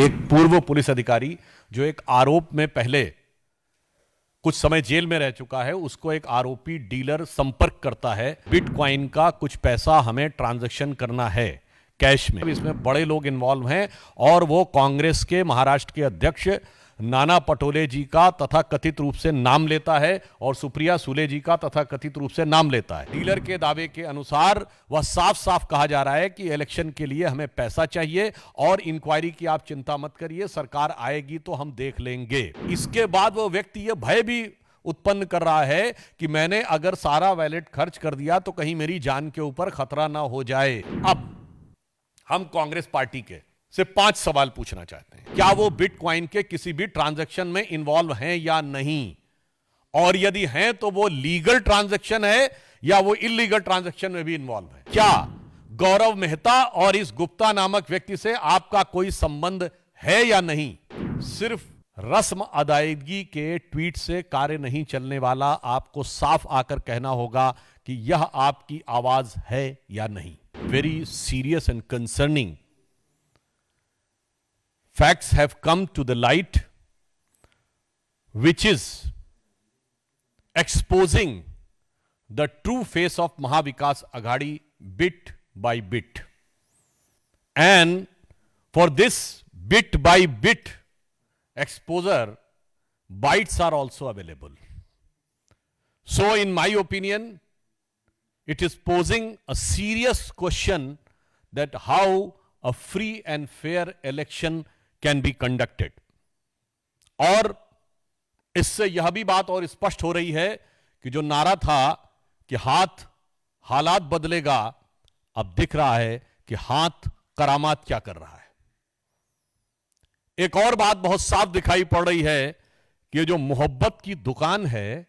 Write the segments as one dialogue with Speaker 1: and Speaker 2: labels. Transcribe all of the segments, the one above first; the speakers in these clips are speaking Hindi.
Speaker 1: एक पूर्व पुलिस अधिकारी जो एक आरोप में पहले कुछ समय जेल में रह चुका है, उसको एक आरोपी डीलर संपर्क करता है। बिटकॉइन का कुछ पैसा हमें ट्रांजैक्शन करना है कैश में। इसमें बड़े लोग इन्वॉल्व हैं और वो कांग्रेस के महाराष्ट्र के अध्यक्ष नाना पटोले जी का तथा कथित रूप से नाम लेता है और सुप्रिया सुले जी का तथा कथित रूप से नाम लेता है। डीलर के दावे के अनुसार वह साफ साफ कहा जा रहा है कि इलेक्शन के लिए हमें पैसा चाहिए और इंक्वायरी की आप चिंता मत करिए, सरकार आएगी तो हम देख लेंगे। इसके बाद वो व्यक्ति ये भय भी उत्पन्न कर रहा है कि मैंने अगर सारा वैलेट खर्च कर दिया तो कहीं मेरी जान के ऊपर खतरा ना हो जाए। अब हम कांग्रेस पार्टी के से 5 सवाल पूछना चाहते हैं। क्या वो बिटकॉइन के किसी भी ट्रांजैक्शन में इन्वॉल्व हैं या नहीं, और यदि हैं तो वो लीगल ट्रांजैक्शन है या वो इलीगल ट्रांजैक्शन में भी इन्वॉल्व है। क्या गौरव मेहता और इस गुप्ता नामक व्यक्ति से आपका कोई संबंध है या नहीं। सिर्फ रस्म अदायगी के ट्वीट से कार्य नहीं चलने वाला, आपको साफ आकर कहना होगा कि यह आपकी आवाज है या नहीं। Very serious and concerning facts have come to the light which is exposing the true face of Mahavikas Aghadi bit by bit. And for this bit by bit exposure, bites are also available. So in my opinion, it is posing a serious question that how a free and fair election can be conducted. और इससे यह भी बात और स्पष्ट हो रही है कि जो नारा था कि हालात बदलेगा, अब दिख रहा है कि हाथ करामात क्या कर रहा है। एक और बात बहुत साफ दिखाई पड़ रही है कि ये जो मोहब्बत की दुकान है,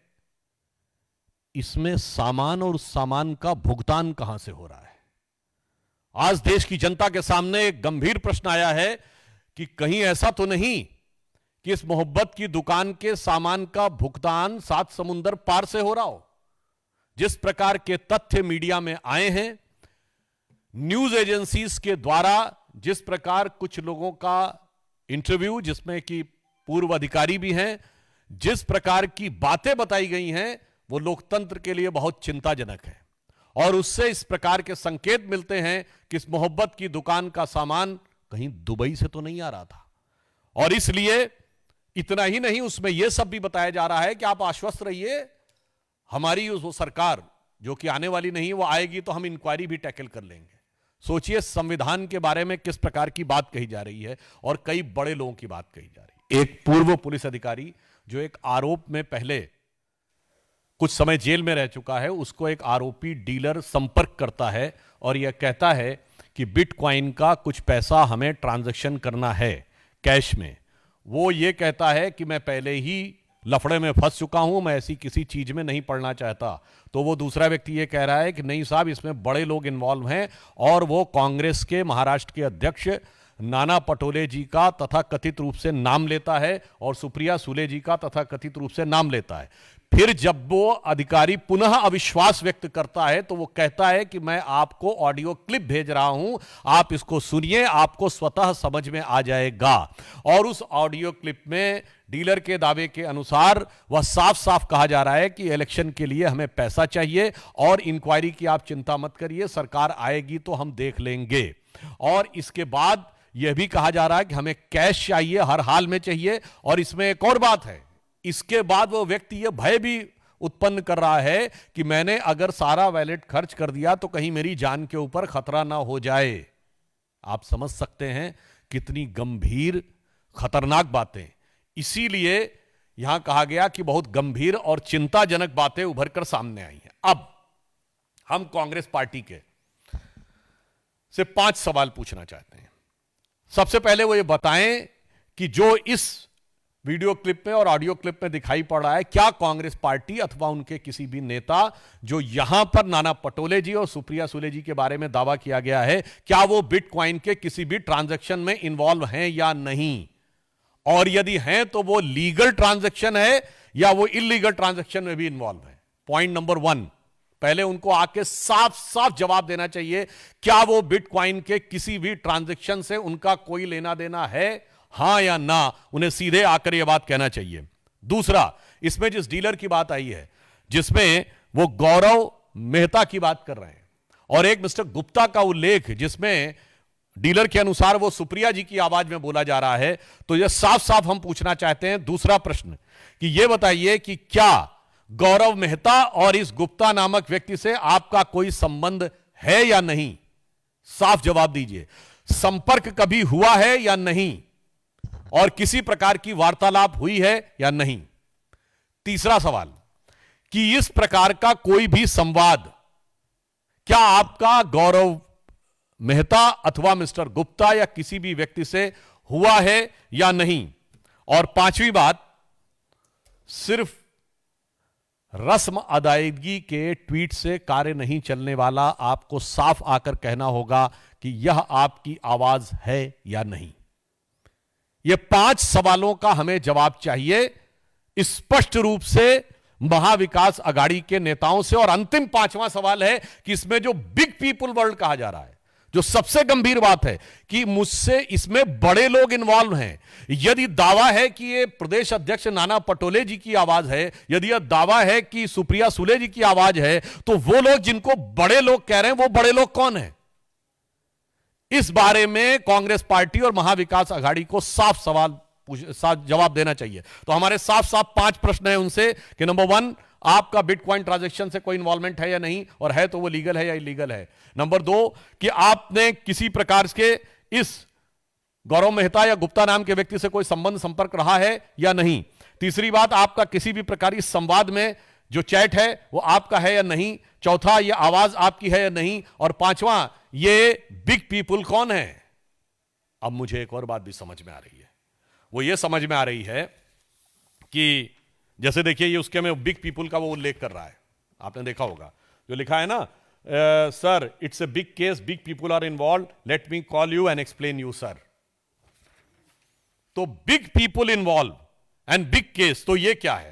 Speaker 1: इसमें सामान और उस सामान का भुगतान कहां से हो रहा है। आज देश की जनता के सामने एक गंभीर प्रश्न आया है कि कहीं ऐसा तो नहीं कि इस मोहब्बत की दुकान के सामान का भुगतान 7 समुंदर पार से हो रहा हो। जिस प्रकार के तथ्य मीडिया में आए हैं, न्यूज एजेंसीज के द्वारा जिस प्रकार कुछ लोगों का इंटरव्यू, जिसमें कि पूर्व अधिकारी भी हैं, जिस प्रकार की बातें बताई गई हैं, वो लोकतंत्र के लिए बहुत चिंताजनक है। और उससे इस प्रकार के संकेत मिलते हैं कि इस मोहब्बत की दुकान का सामान कहीं दुबई से तो नहीं आ रहा था। और इसलिए इतना ही नहीं, उसमें यह सब भी बताया जा रहा है कि आप आश्वस्त रहिए, हमारी वो सरकार जो कि आने वाली नहीं, वो आएगी तो हम इंक्वायरी भी टैकल कर लेंगे। सोचिए संविधान के बारे में किस प्रकार की बात कही जा रही है और कई बड़े लोगों की बात कही जा रही है। एक पूर्व पुलिस अधिकारी जो एक आरोप में पहले कुछ समय जेल में रह चुका है, उसको एक आरोपी डीलर संपर्क करता है और यह कहता है कि बिटकॉइन का कुछ पैसा हमें ट्रांजैक्शन करना है कैश में। वो ये कहता है कि मैं पहले ही लफड़े में फंस चुका हूं, मैं ऐसी किसी चीज में नहीं पड़ना चाहता। तो वो दूसरा व्यक्ति ये कह रहा है कि नहीं साहब, इसमें बड़े लोग इन्वॉल्व हैं और वो कांग्रेस के महाराष्ट्र के अध्यक्ष नाना पटोले जी का तथा कथित रूप से नाम लेता है और सुप्रिया सुले जी का तथा कथित रूप से नाम लेता है। फिर जब वो अधिकारी पुनः अविश्वास व्यक्त करता है तो वो कहता है कि मैं आपको ऑडियो क्लिप भेज रहा हूं, आप इसको सुनिए, आपको स्वतः समझ में आ जाएगा। और उस ऑडियो क्लिप में डीलर के दावे के अनुसार वह साफ साफ कहा जा रहा है कि इलेक्शन के लिए हमें पैसा चाहिए और इंक्वायरी की आप चिंता मत करिए, सरकार आएगी तो हम देख लेंगे। और इसके बाद यह भी कहा जा रहा है कि हमें कैश चाहिए, हर हाल में चाहिए। और इसमें एक और बात है, इसके बाद वो व्यक्ति यह भय भी उत्पन्न कर रहा है कि मैंने अगर सारा वैलेट खर्च कर दिया तो कहीं मेरी जान के ऊपर खतरा ना हो जाए। आप समझ सकते हैं कितनी गंभीर खतरनाक बातें। इसीलिए यहां कहा गया कि बहुत गंभीर और चिंताजनक बातें उभर कर सामने आई हैं। अब हम कांग्रेस पार्टी के से 5 सवाल पूछना चाहते हैं। सबसे पहले वो ये बताएं कि जो इस वीडियो क्लिप में और ऑडियो क्लिप में दिखाई पड़ रहा है, क्या कांग्रेस पार्टी अथवा उनके किसी भी नेता जो यहां पर नाना पटोले जी और सुप्रिया सुले जी के बारे में दावा किया गया है, क्या वो बिटकॉइन के किसी भी ट्रांजैक्शन में इन्वॉल्व हैं या नहीं, और यदि हैं तो वो लीगल ट्रांजैक्शन है या वो इलीगल ट्रांजैक्शन में भी इन्वॉल्व है। पॉइंट नंबर 1, पहले उनको आके साफ साफ जवाब देना चाहिए, क्या वो बिटकॉइन के किसी भी ट्रांजैक्शन से उनका कोई लेना देना है, हां या ना, उन्हें सीधे आकर यह बात कहना चाहिए। दूसरा, इसमें जिस डीलर की बात आई है, जिसमें वो गौरव मेहता की बात कर रहे हैं और एक मिस्टर गुप्ता का उल्लेख जिसमें डीलर के अनुसार वो सुप्रिया जी की आवाज में बोला जा रहा है, तो यह साफ साफ हम पूछना चाहते हैं दूसरा प्रश्न कि यह बताइए कि क्या गौरव मेहता और इस गुप्ता नामक व्यक्ति से आपका कोई संबंध है या नहीं? साफ जवाब दीजिए। संपर्क कभी हुआ है या नहीं, और किसी प्रकार की वार्तालाप हुई है या नहीं? तीसरा सवाल कि इस प्रकार का कोई भी संवाद क्या आपका गौरव मेहता अथवा मिस्टर गुप्ता या किसी भी व्यक्ति से हुआ है या नहीं? और पांचवी बात, सिर्फ रस्म अदायगी के ट्वीट से कार्य नहीं चलने वाला, आपको साफ आकर कहना होगा कि यह आपकी आवाज है या नहीं। यह 5 सवालों का हमें जवाब चाहिए स्पष्ट रूप से महाविकास अघाड़ी के नेताओं से। और अंतिम 5वां सवाल है कि इसमें जो बिग पीपल वर्ल्ड कहा जा रहा है, जो सबसे गंभीर बात है कि मुझसे इसमें बड़े लोग इन्वॉल्व हैं। यदि दावा है कि ये प्रदेश अध्यक्ष नाना पटोले जी की आवाज है, यदि यह दावा है कि सुप्रिया सुले जी की आवाज है, तो वो लोग जिनको बड़े लोग कह रहे हैं, वो बड़े लोग कौन है? इस बारे में कांग्रेस पार्टी और महाविकास अघाड़ी को साफ जवाब देना चाहिए। तो हमारे साफ साफ 5 प्रश्न हैं उनसे कि नंबर 1, आपका बिटकॉइन ट्रांजैक्शन से कोई इन्वॉल्वमेंट है या नहीं, और है तो वो लीगल है या इलीगल है? नंबर 2, कि आपने किसी प्रकार के इस गौरव मेहता या गुप्ता नाम के व्यक्ति से कोई संबंध संपर्क रहा है या नहीं? तीसरी बात, आपका किसी भी प्रकार इस संवाद में जो चैट है वो आपका है या नहीं? चौथा, ये आवाज आपकी है या नहीं? और पांचवा, ये बिग पीपल कौन है? अब मुझे एक और बात भी समझ में आ रही है। वो ये समझ में आ रही है कि जैसे देखिए, ये उसके में बिग पीपल का वो उल्लेख कर रहा है, आपने देखा होगा जो लिखा है ना, sir it's a big case, big people are involve, let me call you and explain you sir. तो big people involve and big case, तो ये क्या है?